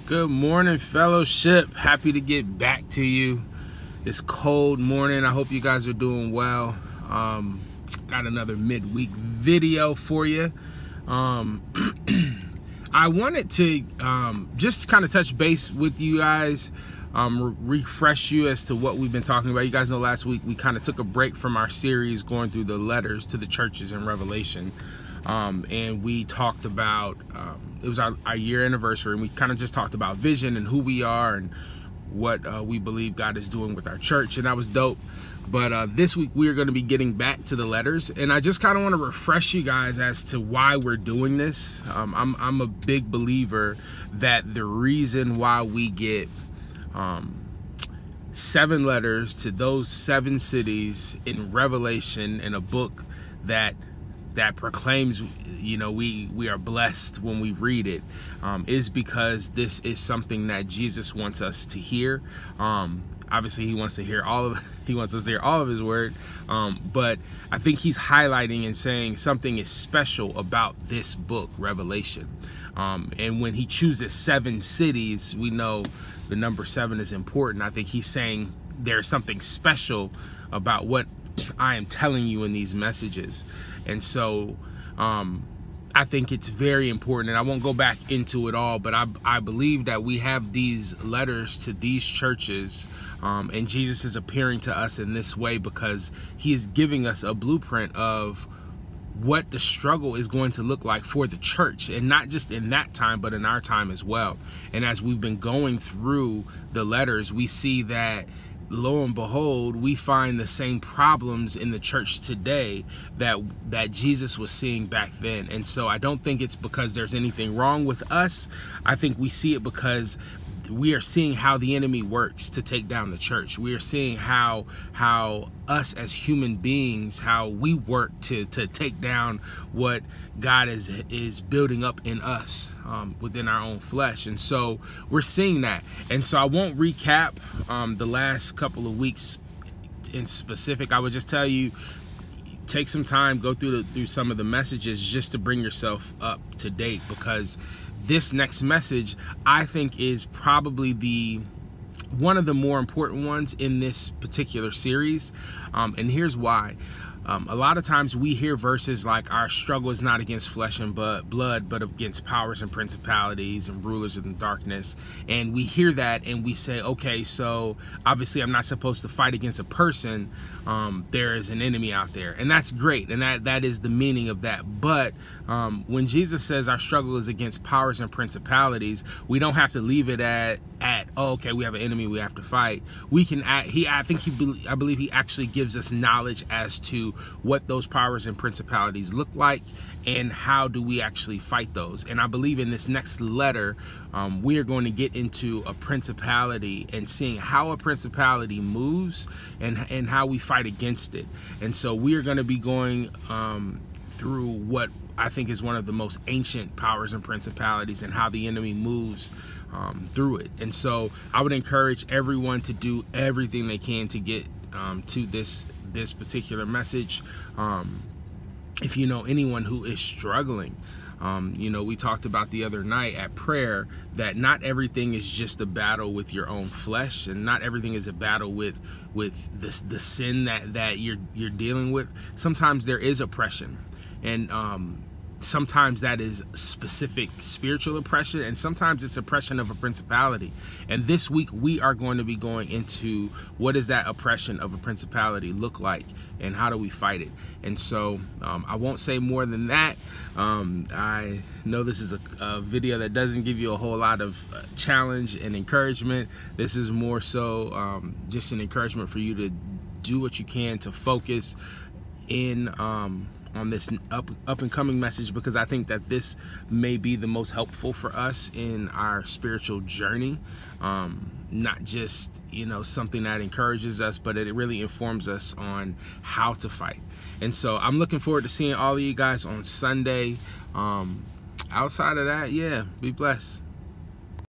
Good morning, fellowship. Happy to get back to you this cold morning. I hope you guys are doing well. Got another midweek video for you. I wanted to just kind of touch base with you guys, refresh you as to what we've been talking about. You guys know last week we kind of took a break from our series going through the letters to the churches in Revelation. And we talked about, it was our year anniversary, and we kind of just talked about vision and who we are and what we believe God is doing with our church, and that was dope. But this week we are going to be getting back to the letters, and I just kind of want to refresh you guys as to why we're doing this. I'm a big believer that the reason why we get 7 letters to those 7 cities in Revelation, in a book that proclaims, you know, we are blessed when we read it, is because this is something that Jesus wants us to hear. Obviously he wants to hear he wants us to hear all of his word, but I think he's highlighting and saying something is special about this book, Revelation. And when he chooses 7 cities, we know the number 7 is important. I think he's saying there's something special about what I am telling you in these messages. And so I think it's very important, and I won't go back into it all, but I believe that we have these letters to these churches, and Jesus is appearing to us in this way because he is giving us a blueprint of what the struggle is going to look like for the church, and not just in that time, but in our time as well. And as we've been going through the letters, we see that, lo and behold, we find the same problems in the church today that Jesus was seeing back then. And so I don't think it's because there's anything wrong with us. I think we see it because we are seeing how the enemy works to take down the church. We are seeing how us as human beings, how we work to take down what God is building up in us, within our own flesh. And so we're seeing that. And so I won't recap the last couple of weeks in specific. I would just tell you, take some time, go through some of the messages just to bring yourself up to date, because this next message, I think, is probably one of the more important ones in this particular series. And here's why. A lot of times we hear verses like, our struggle is not against flesh and blood, but against powers and principalities and rulers of the darkness. And we hear that and we say, okay, so obviously I'm not supposed to fight against a person. There is an enemy out there. And that's great. And that is the meaning of that. But when Jesus says our struggle is against powers and principalities, we don't have to leave it at oh, okay, we have an enemy we have to fight. We can I believe he actually gives us knowledge as to what those powers and principalities look like and how do we actually fight those. And I believe in this next letter, we are going to get into a principality and seeing how a principality moves and how we fight against it. And so we are going to be going through what I think is one of the most ancient powers and principalities and how the enemy moves through it. And so I would encourage everyone to do everything they can to get to this particular message. If you know anyone who is struggling, you know, we talked about the other night at prayer that not everything is just a battle with your own flesh, and not everything is a battle with the sin that you're dealing with. Sometimes there is oppression, and sometimes that is specific spiritual oppression, and sometimes it's oppression of a principality. And this week we are going to be going into what does that oppression of a principality look like and how do we fight it. And so I won't say more than that. I know this is a video that doesn't give you a whole lot of challenge and encouragement. This is more so just an encouragement for you to do what you can to focus in on this up and coming message, because I think that this may be the most helpful for us in our spiritual journey. Not just, you know, something that encourages us, but it really informs us on how to fight. And so I'm looking forward to seeing all of you guys on Sunday. Outside of that, yeah, be blessed.